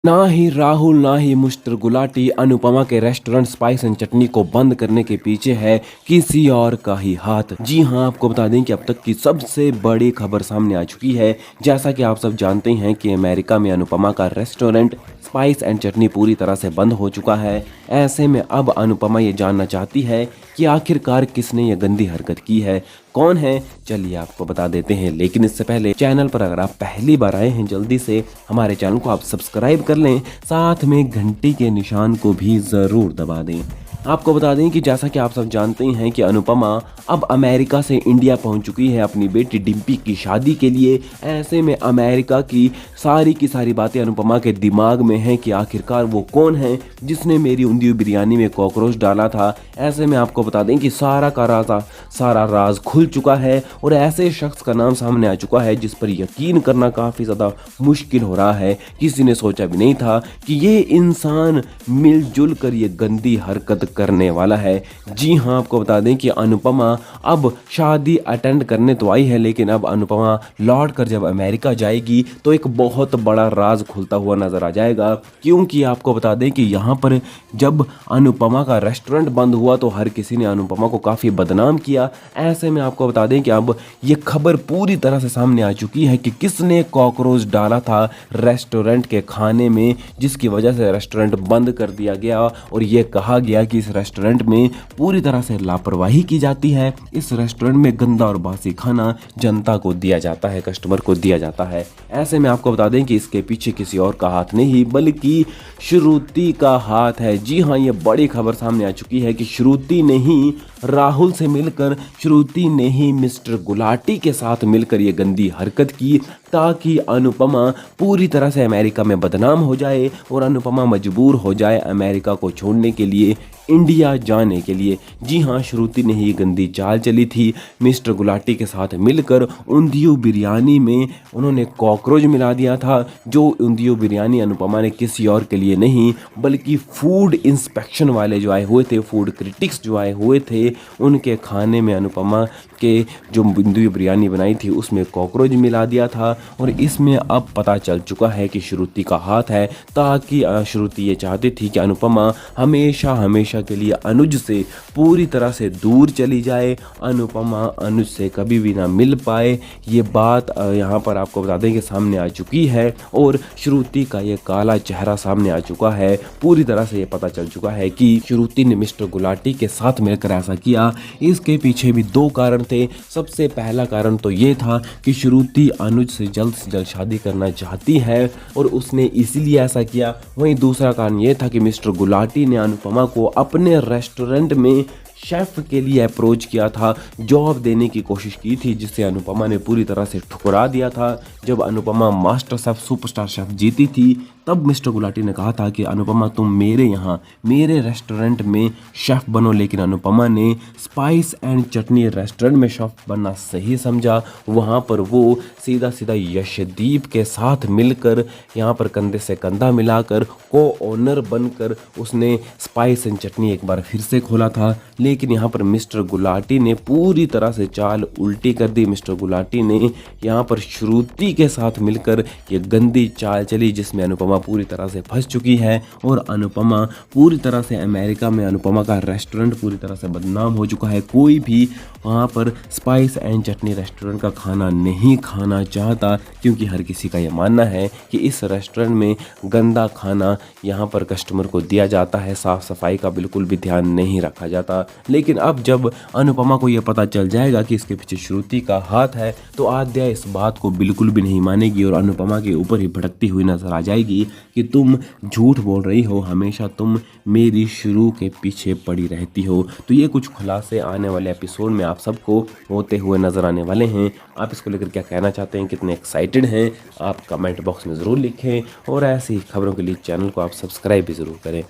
ना ही राहुल ना ही मिस्टर गुलाटी अनुपमा के रेस्टोरेंट स्पाइस एंड चटनी को बंद करने के पीछे है किसी और का ही हाथ। जी हां, आपको बता दें कि अब तक की सबसे बड़ी खबर सामने आ चुकी है। जैसा कि आप सब जानते हैं कि अमेरिका में अनुपमा का रेस्टोरेंट स्पाइस एंड चटनी पूरी तरह से बंद हो चुका है। ऐसे में अब अनुपमा ये जानना चाहती है कि आखिरकार किसने ये गंदी हरकत की है, कौन है। चलिए आपको बता देते हैं, लेकिन इससे पहले चैनल पर अगर आप पहली बार आए हैं जल्दी से हमारे चैनल को आप सब्सक्राइब कर लें, साथ में घंटी के निशान को भी ज़रूर दबा दें। आपको बता दें कि जैसा कि आप सब जानते हैं कि अनुपमा अब अमेरिका से इंडिया पहुंच चुकी है अपनी बेटी डिम्पी की शादी के लिए। ऐसे में अमेरिका की सारी बातें अनुपमा के दिमाग में हैं कि आखिरकार वो कौन है जिसने मेरी उंधियू बिरयानी में कॉकरोच डाला था। ऐसे में आपको बता दें कि सारा राज खुल चुका है और ऐसे शख्स का नाम सामने आ चुका है जिस पर यकीन करना काफ़ी ज़्यादा मुश्किल हो रहा है। किसी ने सोचा भी नहीं था कि ये इंसान मिलजुल कर ये गंदी हरकत करने वाला है। जी हाँ, आपको बता दें कि अनुपमा अब शादी अटेंड करने तो आई है, लेकिन अब अनुपमा लौट कर जब अमेरिका जाएगी तो एक बहुत बड़ा राज खुलता हुआ नजर आ जाएगा। क्योंकि आपको बता दें कि यहाँ पर जब अनुपमा का रेस्टोरेंट बंद हुआ तो हर किसी ने अनुपमा को काफ़ी बदनाम किया। ऐसे में आपको बता दें कि अब ये खबर पूरी तरह से सामने आ चुकी है कि किसने कॉकरोच डाला था रेस्टोरेंट के खाने में, जिसकी वजह से रेस्टोरेंट बंद कर दिया गया और ये कहा गया कि इस रेस्टोरेंट में पूरी तरह से लापरवाही की जाती है। इस रेस्टोरेंट में गंदा और बासी खाना जनता को दिया जाता है, कस्टमर को दिया जाता है। ऐसे में आपको बता दें कि इसके पीछे किसी और का हाथ नहीं बल्कि श्रुति का हाथ है। जी हाँ, ये बड़ी खबर सामने आ चुकी है कि श्रुति ने ही राहुल से मिलकर, श्रुति ने ही मिस्टर गुलाटी के साथ मिलकर ये गंदी हरकत की ताकि अनुपमा पूरी तरह से अमेरिका में बदनाम हो जाए और अनुपमा मजबूर हो जाए अमेरिका को छोड़ने के लिए, इंडिया जाने के लिए। जी हाँ, श्रुति ने ही गंदी चाल चली थी। मिस्टर गुलाटी के साथ मिलकर उंधियू बिरयानी में उन्होंने कॉकरोच मिला दिया था, जो उंधियू बिरयानी अनुपमा ने किसी और के लिए नहीं बल्कि फूड इंस्पेक्शन वाले जो आए हुए थे, फूड क्रिटिक्स जो आए हुए थे, उनके खाने में अनुपमा के जो उंधियू बिरयानी बनाई थी उसमें कॉकरोच मिला दिया था। और इसमें अब पता चल चुका है कि श्रुति का हाथ है, ताकि श्रुति ये चाहती थी कि अनुपमा हमेशा हमेशा के लिए अनुज से पूरी तरह से दूर चली जाए, अनुपमा अनुज से कभी भी ना मिल पाए। ये बात यहाँ पर आपको बता दें कि सामने आ चुकी है और श्रुति का ये काला चेहरा सामने आ चुका है। पूरी तरह से ये पता चल चुका है कि श्रुति ने मिस्टर गुलाटी के साथ मिलकर ऐसा किया। इसके पीछे भी दो कारण थे। सबसे पहला कारण तो ये था कि श्रुति अनुज से जल्द शादी करना चाहती है और उसने इसीलिए ऐसा किया। वहीं दूसरा कारण ये था कि मिस्टर गुलाटी ने अनुपमा को अपने रेस्टोरेंट में शेफ के लिए अप्रोच किया था, जॉब देने की कोशिश की थी, जिसे अनुपमा ने पूरी तरह से ठुकरा दिया था। जब Anupama master chef superstar chef जीती थी तब मिस्टर गुलाटी ने कहा था कि अनुपमा तुम मेरे यहाँ मेरे रेस्टोरेंट में शेफ बनो, लेकिन अनुपमा ने स्पाइस एंड चटनी रेस्टोरेंट में शेफ बनना सही समझा। वहाँ पर वो सीधा सीधा यशदीप के साथ मिलकर यहाँ पर कंधे से कंधा मिलाकर को ओनर बनकर उसने स्पाइस एंड चटनी एक बार फिर से खोला था। लेकिन यहाँ पर मिस्टर गुलाटी ने पूरी तरह से चाल उल्टी कर दी। मिस्टर गुलाटी ने यहाँ पर श्रुति के साथ मिलकर ये गंदी चाल चली जिसमें अनुपमा पूरी तरह से फंस चुकी है और अनुपमा पूरी तरह से अमेरिका में अनुपमा का रेस्टोरेंट पूरी तरह से बदनाम हो चुका है। कोई भी वहाँ पर स्पाइस एंड चटनी रेस्टोरेंट का खाना नहीं खाना चाहता, क्योंकि हर किसी का ये मानना है कि इस रेस्टोरेंट में गंदा खाना यहाँ पर कस्टमर को दिया जाता है, साफ़ सफाई का बिल्कुल भी ध्यान नहीं रखा जाता। लेकिन अब जब अनुपमा को यह पता चल जाएगा कि इसके पीछे श्रुति का हाथ है तो आद्या इस बात को बिल्कुल भी नहीं मानेगी और अनुपमा के ऊपर ही भड़कती हुई नजर आ जाएगी कि तुम झूठ बोल रही हो, हमेशा तुम मेरी शुरू के पीछे पड़ी रहती हो। तो ये कुछ खुलासे आने वाले एपिसोड में आप सबको होते हुए नजर आने वाले हैं। आप इसको लेकर क्या कहना चाहते हैं, कितने एक्साइटेड हैं, आप कमेंट बॉक्स में ज़रूर लिखें और ऐसी खबरों के लिए चैनल को आप सब्सक्राइब भी ज़रूर करें।